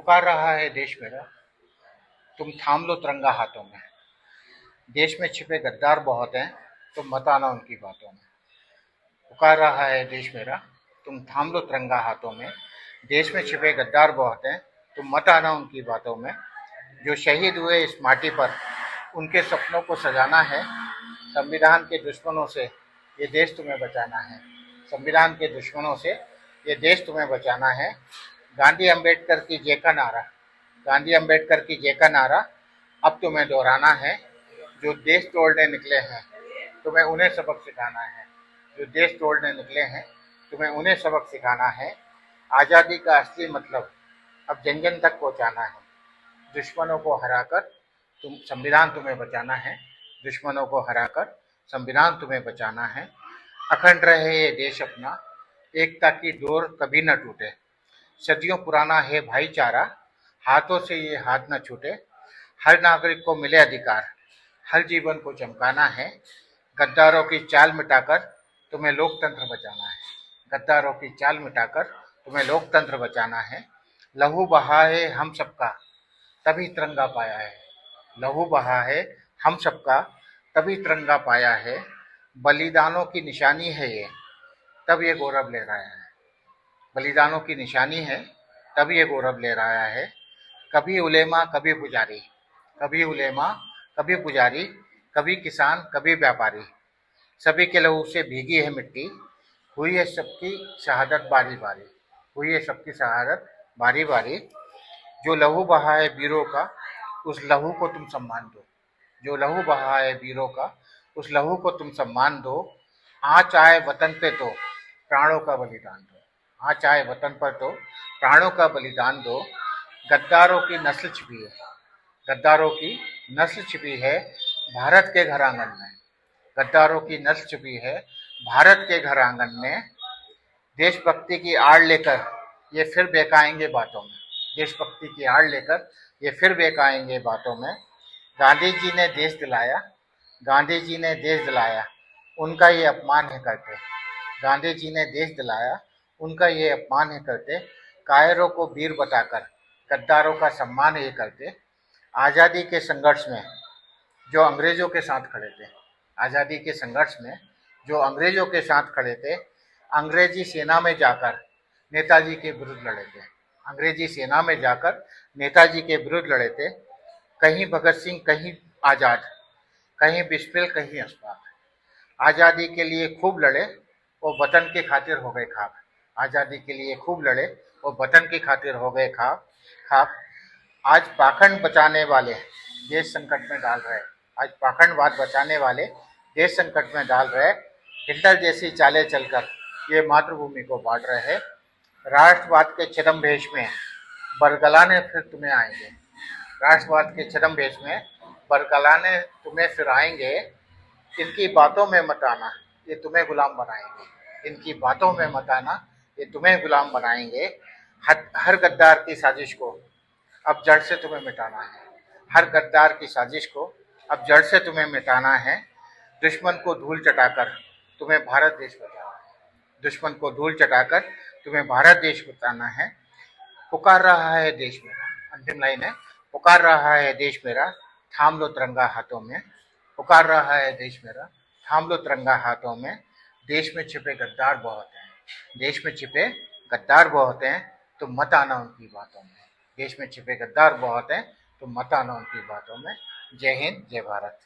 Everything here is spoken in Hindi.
पुकार रहा है देश मेरा, तुम थाम लो तिरंगा हाथों में। देश में छिपे गद्दार बहुत हैं, तुम मत आना उनकी बातों में। पुकार रहा है देश मेरा, तुम थाम लो तिरंगा हाथों में। देश में छिपे गद्दार बहुत हैं, तुम मत आना उनकी बातों में। जो शहीद हुए इस माटी पर, उनके सपनों को सजाना है। संविधान के दुश्मनों से ये देश तुम्हें बचाना है। संविधान के दुश्मनों से ये देश तुम्हें बचाना है। गांधी अम्बेडकर की जय का नारा, गांधी अम्बेडकर की जय का नारा अब तुम्हें दोहराना है। जो देश तोड़ने निकले हैं, तुम्हें उन्हें सबक सिखाना है। जो देश तोड़ने निकले हैं, तुम्हें उन्हें सबक सिखाना है। आज़ादी का असली मतलब अब जन जन तक पहुंचाना है। दुश्मनों को हराकर संविधान तुम्हें बचाना है। दुश्मनों को हराकर संविधान तुम्हें बचाना है। अखंड रहे ये देश अपना, एकता की डोर कभी न टूटे। सदियों पुराना है भाईचारा, हाथों से ये हाथ न छूटे। हर नागरिक को मिले अधिकार, हर जीवन को चमकाना है। गद्दारों की चाल मिटाकर तुम्हें लोकतंत्र बचाना है। गद्दारों की चाल मिटाकर तुम्हें लोकतंत्र बचाना है। लहू बहा है हम सबका, तभी तिरंगा पाया है। लहू बहा है हम सबका, तभी तिरंगा पाया है। बलिदानों की निशानी है ये, तब ये गौरव ले रहा है। बलिदानों की निशानी है, तब ये गौरव ले रहा है। कभी उलेमा कभी पुजारी, कभी उलेमा कभी पुजारी, कभी किसान कभी व्यापारी। सभी के लहू से भीगी है मिट्टी, हुई है सबकी शहादत बारी बारी। हुई है सबकी शहादत बारी बारी। जो लहू बहा है वीरों का, उस लहू को तुम सम्मान दो। जो लहू बहा है वीरों का, उस लहू को तुम सम्मान दो। आँच आए वतन पे तो प्राणों का बलिदान दो। आँच आए वतन पर तो प्राणों का बलिदान दो। गद्दारों की नस्ल छिपी है, गद्दारों की नस्ल छिपी है भारत के घर आंगन में। गद्दारों की नस्ल छिपी है भारत के घर आंगन में। देशभक्ति की आड़ लेकर ये फिर बहकाएंगे बातों में। देशभक्ति की आड़ लेकर ये फिर बहकाएंगे बातों में। गांधी जी ने देश दिलाया, गांधी जी ने देश दिलाया, उनका ये अपमान है करते। गांधी जी ने देश दिलाया, उनका ये अपमान है करते। कायरों को वीर बताकर गद्दारों का सम्मान ये करते। आज़ादी के संघर्ष में जो अंग्रेजों के साथ खड़े थे, आज़ादी के संघर्ष में जो अंग्रेजों के साथ खड़े थे, अंग्रेजी सेना में जाकर नेताजी के विरुद्ध लड़े थे। अंग्रेजी सेना में जाकर नेताजी के विरुद्ध लड़े थे। कहीं भगत सिंह कहीं आज़ाद, कहीं बिस्मिल कहीं अशफाक। आज़ादी के लिए खूब लड़े, वो वतन के खातिर हो गए खाक। आज़ादी के लिए खूब लड़े, वो वतन की खातिर हो गए खाक। आज पाखंड बचाने वाले देश संकट में डाल रहे, आज पाखंडवाद बचाने वाले देश संकट में डाल रहे। हिटलर जैसी चालें चलकर ये मातृभूमि को बांट रहे हैं। राष्ट्रवाद के छद्म भेष में बरगलाने फिर तुम्हें आएंगे। राष्ट्रवाद के छद्म भेष में बरगलाने तुम्हें फिर आएंगे। इनकी बातों में मत आना, ये तुम्हें गुलाम बनाएंगे। इनकी बातों में मत आना, ये तुम्हें गुलाम बनाएंगे। हर गद्दार की साजिश को अब जड़ से तुम्हें मिटाना है। हर गद्दार की साजिश को अब जड़ से तुम्हें मिटाना है। दुश्मन को धूल चटाकर तुम्हें भारत देश बचाना है। दुश्मन को धूल चटाकर तुम्हें भारत देश बचाना है। पुकार रहा है देश मेरा, अंतिम लाइन है, पुकार रहा है देश मेरा, थाम लो तिरंगा हाथों में। पुकार रहा है देश मेरा, थाम लो तिरंगा हाथों में। देश में छिपे गद्दार बहुत हैं, देश में छिपे गद्दार बहुत हैं, तुम मत आना उनकी बातों में। देश में छिपे गद्दार बहुत हैं, तुम मत आना उनकी बातों में। जय हिंद, जय भारत।